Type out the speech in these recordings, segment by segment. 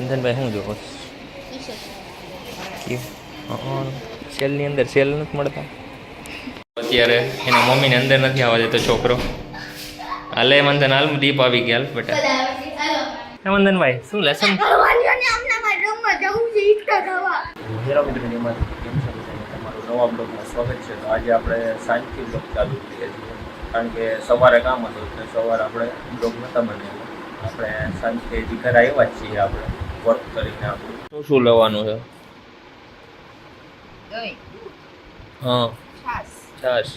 મંથનભાઈ શું જોવો સેલની અંદર સેલ નથી મળતા અત્યારે એના મમ્મીને અંદર નથી આવવા દેતો છોકરો. હાલે મંથન હાલ દીપ આવી ગયા બેટા. હે મંથનભાઈ શું લેસન તમારું નવા બ્લોગમાં સ્વાગત છે. તો આજે આપણે સાંજથી બ્લોગ ચાલુ કરીએ છીએ કારણ કે સવારે કામ હતું એટલે સવારે આપણે બ્લોગ નહોતા બનાવ્યા. આપણે સાંજથી હજી ઘરે આવ્યા જ છીએ આપણે વર્ક કરીને. આપણું શું શું લેવાનું છે? હા છાશ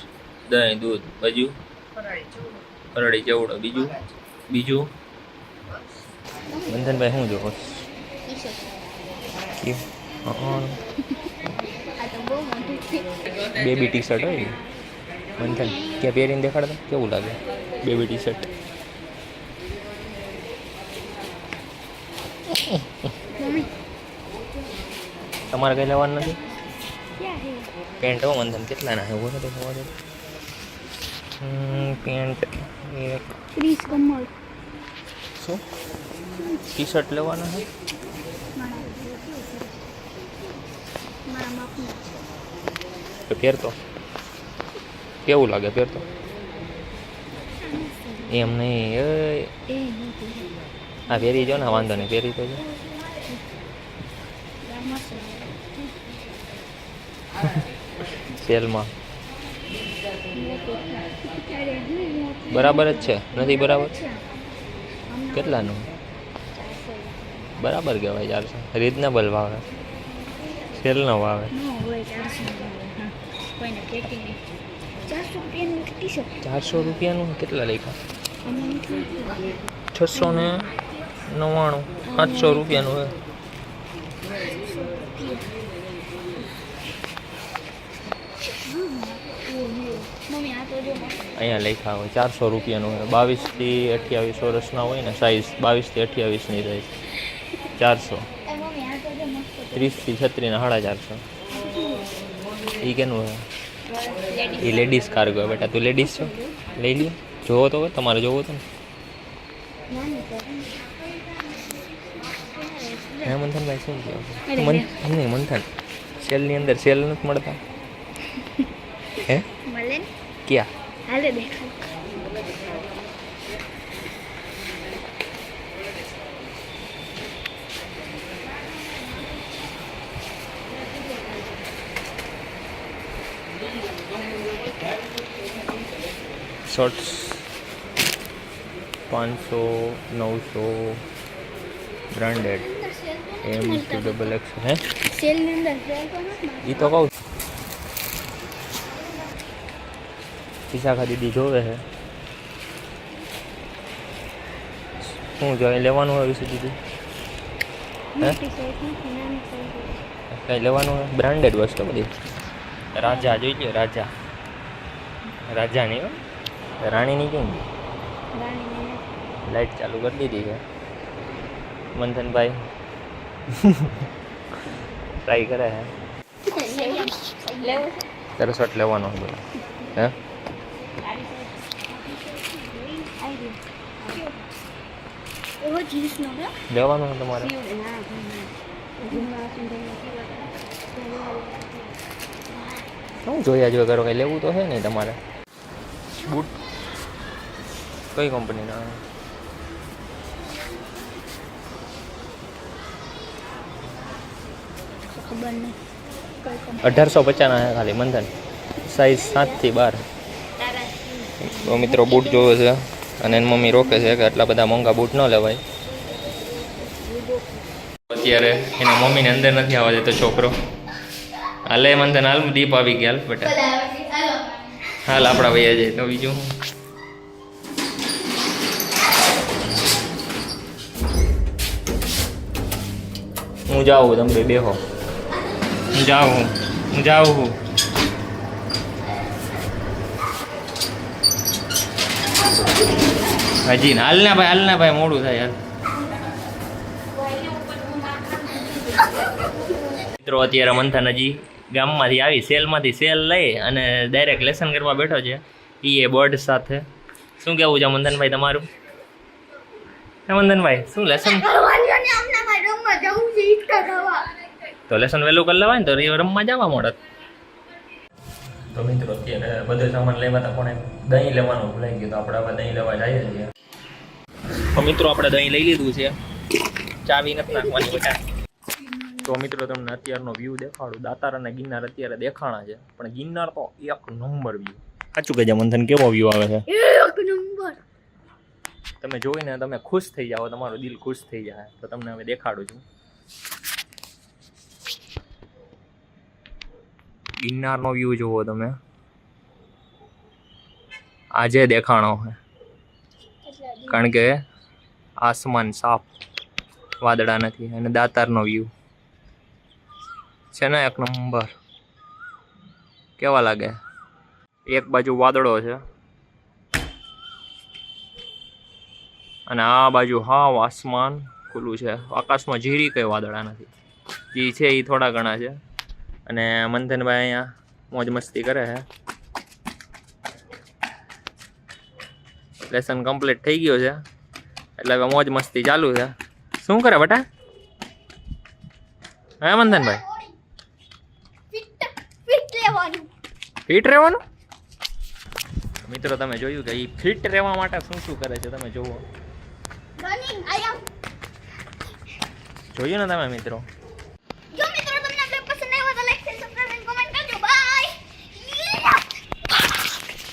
દહીં દૂધ બાજુ ફરાળી ચેવડો બીજું મંથનભાઈ શું જોવો બેબી ટી શર્ટ હોય મંથન ક્યાં પહેરીને દેખાડતા કેવું લાગે બેબી ટી શર્ટ? તમારે કઈ લેવાનું નથી? પેન્ટ હો મંથન કેટલાના છે? ઓછો તો ખબર પેન્ટ એક 30 કમળ. શું ટી શર્ટ લેવાના છે? તો પહેરતો કેવું લાગે પહેરતો? એમ નહીં હા પહેરી જો ને વાંધો નહીં પહેરી તો જો. સેલમાં બરાબર જ છે નથી બરાબર? કેટલાનું? બરાબર કહેવાય 400 રીઝનેબલ ભાવે સેલનો ભાવે 400 રૂપિયાનું કેટલા લખ્યા? 699 700 રૂપિયાનું હોય. અહીંયા લખ્યા હોય 400 રૂપિયાનું હોય. 22 થી 28 વર્ષના હોય ને સાઈઝ 22 થી 28ની સાઈઝ 400. 30 થી 36 ના 450. એ કેનું હોય? એ લેડીઝ કાર્ગો હોય બેટા. તું લેડીઝ છો લઈ લ્યો. જોવો તો તમારે જોવો તો ને હે મંથનભાઈ શું કહો? નહીં મંથન સેલની અંદર સેલ નથી મળતા હે? ક્યાં? હાલે દેખાય. શોર્ટ્સ 500 900 બ્રાન્ડેડ એમ ટુ ડબલ એક્સ હે સેલની અંદર સેલ તો નથી. એ તો કહું વિશાખા દીદી જોવે છે શું જોઈએ લેવાનું હોય વિશે દીદી? હે કંઈ લેવાનું હોય? બ્રાન્ડેડ વસ્તુ બધી. રાજા જોઈ લો રાજાની હો રાણીની કેમ લાઈટ ચાલુ કરી દીધી છે મંથનભાઈ ટ્રાય કરે છે. તારે શર્ટ લેવાનો હોય હે? લેવાનું હોય તમારે? શું જોયા જો કરો કંઈ લેવું તો છે નહીં તમારે? બૂટ કઈ કંપનીના? ખબર નહીં. 1850 ના છે ખાલી મંથન. સાઈઝ 7 થી 12. તો મિત્રો બૂટ જોવે છે અને એની મમ્મી રોકે છે કે આટલા બધા મોંઘા બૂટ ન લેવાય. અત્યારે એના મમ્મીને અંદર નથી આવવા દેતો છોકરો. હાલે મંથન હાલ દીપ આવી ગયા બેટા. હાલ આપણા વૈયા જાય તો બીજું હું જાઉં તમે બેહો. હું જાઉં હજી હાલ ના ભાઈ મોડું થાય યાર. મિત્રો અત્યારે મંથન હજી ગામમાંથી આવી સેલમાંથી સેલ લઈ અને ડાયરેક્ટ લેસન કરવા બેઠો છે એ બોર્ડ સાથે. શું કહેવું છે મંથનભાઈ તમારું? હે મંથનભાઈ શું લેસન તો લેસન વહેલું કરી લેવાય ને તો રમવા જવા મળત. તો મિત્રો અત્યારે બધો સામાન લેવા હતા પણ દહીં લેવાનું ભૂલાઈ ગયું, તો આપણે હવે દહીં લેવા જઈએ છીએ. તો મિત્રો આપણે દહીં લઈ લીધું છે, ચાવી નથી નાખવાની બેટા. તો મિત્રો તમને અત્યારનો વ્યૂ દેખાડું. દાતાર અને ગિરનાર અત્યારે દેખાણા છે, પણ ગિરનાર તો એક નંબર વ્યૂ. સાચું કહેજે મંથન, કેવો વ્યૂ આવે છે? એક નંબર. તમે જોઈને તમે ખુશ થઈ જાઓ, તમારું દિલ ખુશ થઈ જાય. તો તમને હવે દેખાડું છું. ગિરનારનો વ્યૂ જુઓ તમે, આજે દેખાણો છે, કારણ કે આસમાન સાફ, વાદળા નથી. અને દાતારનો વ્યૂ છે ને એક નંબર. કેવા લાગે? એક બાજુ વાદળો છે અને આ બાજુ હાવ આસમાન ખુલ્લું છે. આકાશમાં ઝીરી કઈ વાદળા નથી, જે છે એ થોડા ઘણા છે. અને મંથનભાઈ અહીંયા મોજ મસ્તી કરે છે. લેસન કમ્પ્લીટ થઈ ગયો છે એટલે હવે મોજ મસ્તી ચાલુ છે. શું કરે બટા? હે મંથનભાઈ? ફિટ રહેવાનું? મિત્રો તમે જોયું કે એ ફિટ રહેવા માટે શું શું કરે છે, તમે જોવો. જોયું ને તમે મિત્રો?